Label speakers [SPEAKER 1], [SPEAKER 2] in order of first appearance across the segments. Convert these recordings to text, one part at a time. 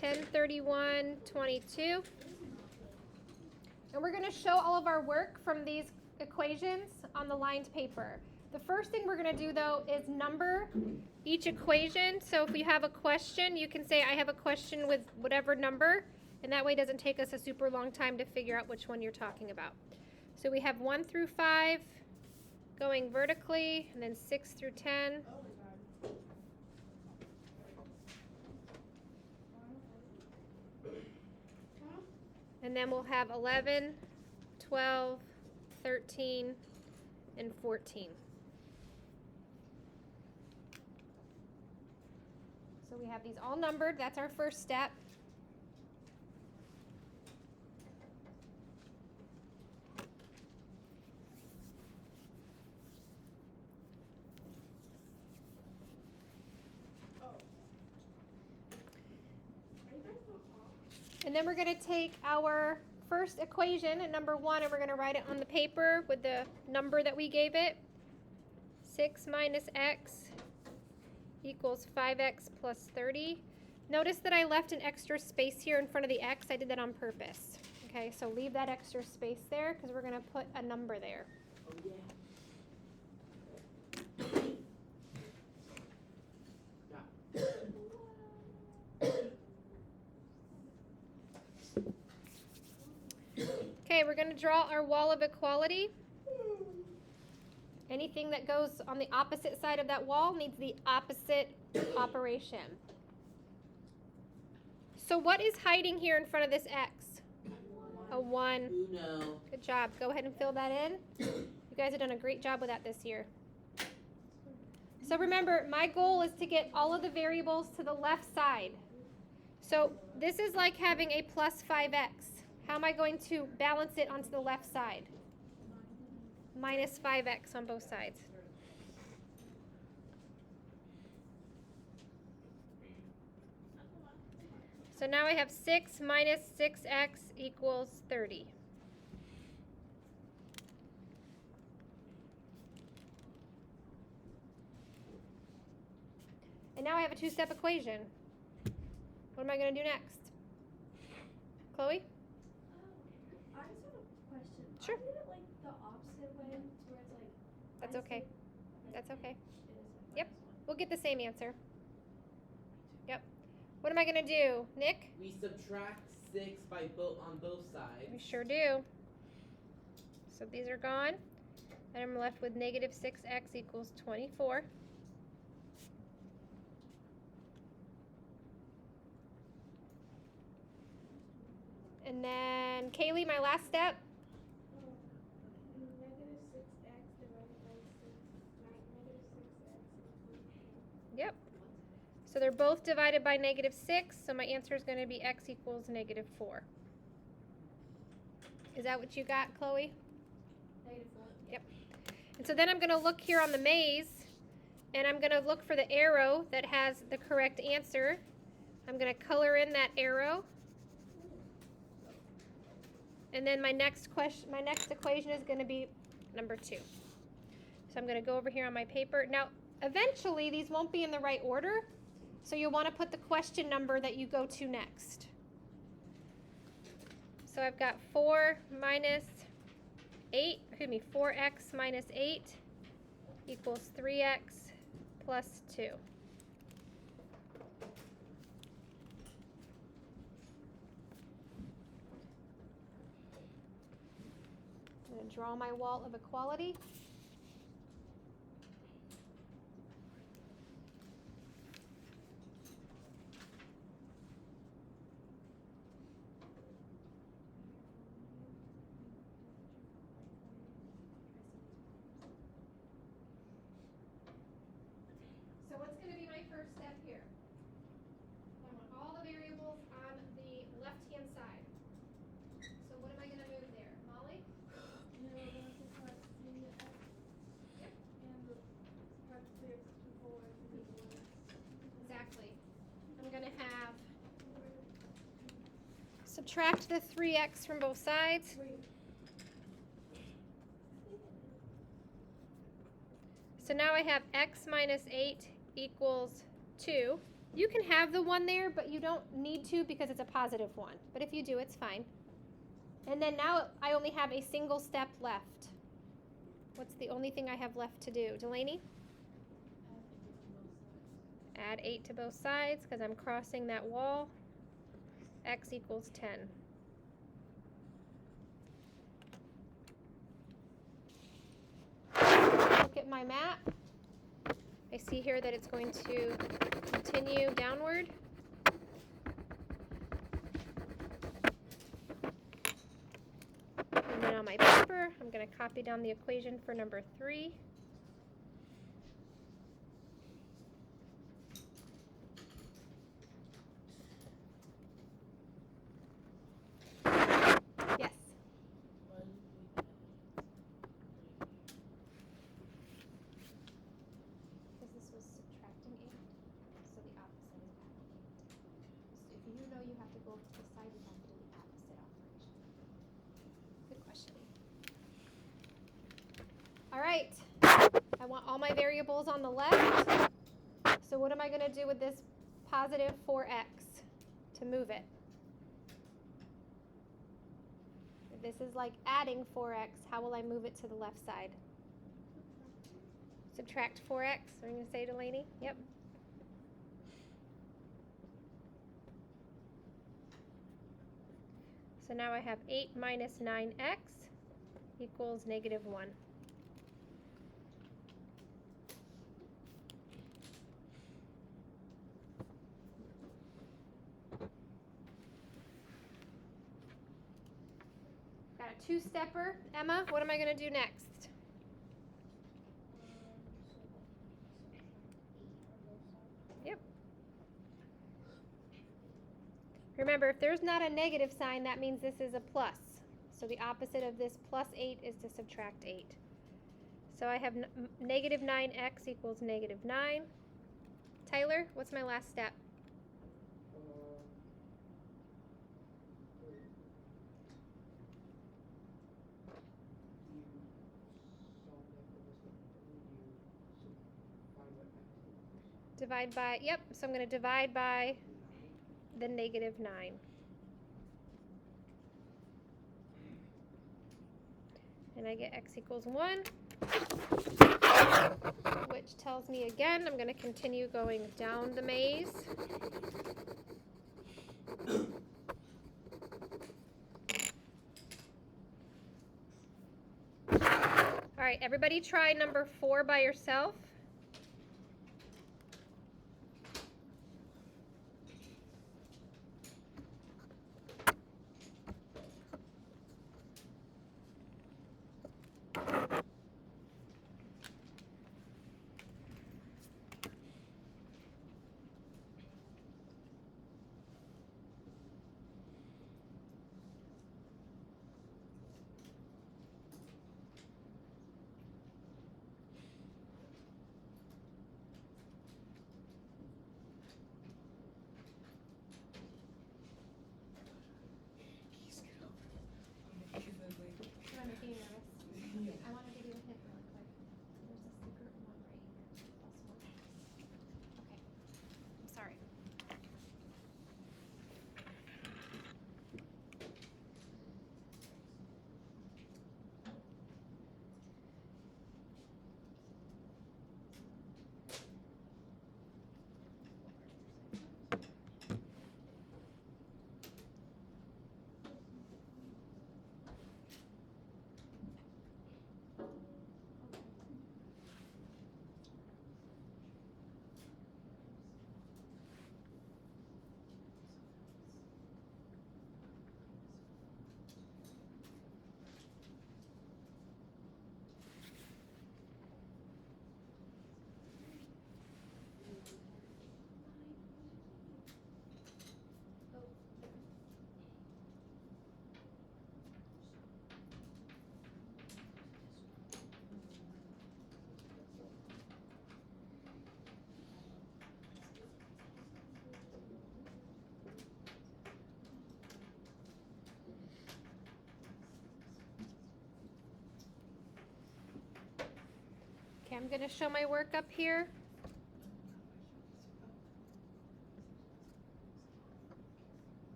[SPEAKER 1] 1031, 22. And we're going to show all of our work from these equations on the lined paper. The first thing we're going to do, though, is number each equation. So if we have a question, you can say, I have a question with whatever number, and that way it doesn't take us a super long time to figure out which one you're talking about. So we have 1 through 5 going vertically, and then 6 through 10. And then we'll have 11, 12, 13, and 14. So we have these all numbered. That's our first step. And then we're going to take our first equation at number 1 and we're going to write it on the paper with the number that we gave it. 6 minus x equals 5x plus 30. Notice that I left an extra space here in front of the x. I did that on purpose. Okay, so leave that extra space there because we're going to put a number there. Okay, we're going to draw our wall of equality. Anything that goes on the opposite side of that wall needs the opposite operation. So what is hiding here in front of this x? A 1.
[SPEAKER 2] Uno.
[SPEAKER 1] Good job. Go ahead and fill that in. You guys have done a great job with that this year. So remember, my goal is to get all of the variables to the left side. So this is like having a plus 5x. How am I going to balance it onto the left side? Minus 5x on both sides. So now I have 6 minus 6x equals 30. And now I have a two-step equation. What am I going to do next? Chloe?
[SPEAKER 3] I just have a question.
[SPEAKER 1] Sure.
[SPEAKER 3] I did it like the opposite way, to where it's like.
[SPEAKER 1] That's okay. That's okay.
[SPEAKER 3] It is
[SPEAKER 1] Yep. We'll get the same answer. Yep. What am I going to do? Nick?
[SPEAKER 2] We subtract 6 on both sides.
[SPEAKER 1] We sure do. So these are gone. And I'm left with negative 6x equals 24. And then, Kaylee, my last step.
[SPEAKER 3] Negative 6x divided by 6. Negative 6x.
[SPEAKER 1] Yep. So they're both divided by negative 6, so my answer is going to be x equals negative 4. Is that what you got, Chloe?
[SPEAKER 3] Negative 4.
[SPEAKER 1] Yep. And so then I'm going to look here on the maze, and I'm going to look for the arrow that has the correct answer. I'm going to color in that arrow. And then my next equation is going to be number 2. So I'm going to go over here on my paper. Now, eventually, these won't be in the right order, so you'll want to put the question number that you go to next. So I've got 4x minus 8 equals 3x plus 2. I'm going to draw my wall of equality. So what's going to be my first step here? I want all the variables on the left-hand side. So what am I going to move there? Molly?
[SPEAKER 3] No, that's a plus 3x.
[SPEAKER 1] Yep.
[SPEAKER 3] And the plus 3x to 4 is 1x.
[SPEAKER 1] Exactly. I'm going to have subtract the 3x from both sides.
[SPEAKER 3] Wait.
[SPEAKER 1] So now I have x minus 8 equals 2. You can have the 1 there, but you don't need to because it's a positive 1. But if you do, it's fine. And then now I only have a single step left. What's the only thing I have left to do? Delaney? Add 8 to both sides because I'm crossing that wall. X equals 10. Look at my map. I see here that it's going to continue downward. And then on my paper, I'm going to copy down the equation for number 3. Yes. Because this was subtracting 8, so the opposite is adding 8. So if you know you have to go to the side, you have to do the opposite operation. Good question. All right, I want all my variables on the left. So what am I going to do with this positive 4x to move it? If this is like adding 4x, how will I move it to the left side? Subtract 4x, are you going to say, Delaney? Yep. So now I have 8 minus 9x equals negative 1. Got a 2-stepper. Emma, what am I going to do next? Yep. Remember, if there's not a negative sign, that means this is a plus. So the opposite of this plus 8 is to subtract 8. So I have negative 9x equals negative 9. Tyler, what's my last step? Divide by, yep, so I'm going to divide by the negative 9. And I get x equals 1, which tells me again I'm going to continue going down the maze. All right, everybody try number 4 by yourself. I'm making you nervous. I wanted to give a hint really quick. There's a secret 1 right here. +1. Okay. I'm sorry. Okay, I'm going to show my work up here.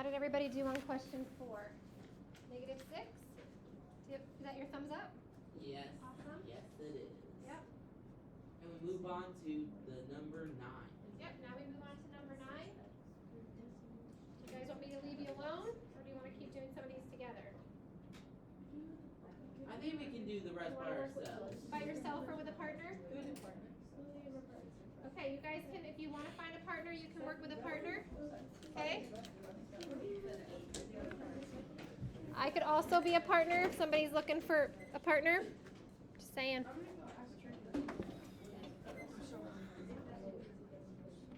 [SPEAKER 1] How did everybody do on question 4? -6? Is that your thumbs up?
[SPEAKER 2] Yes.
[SPEAKER 1] Awesome.
[SPEAKER 2] Yes, it is.
[SPEAKER 1] Yep.
[SPEAKER 2] And we move on to the number 9.
[SPEAKER 1] Yep, now we move on to number 9. You guys want me to leave you alone, or do you want to keep doing some of these together?
[SPEAKER 2] I think we can do the rest by ourselves.
[SPEAKER 1] By yourself or with a partner? Okay, you guys can, if you want to find a partner, you can work with a partner. Okay? I could also be a partner if somebody's looking for a partner. Just saying.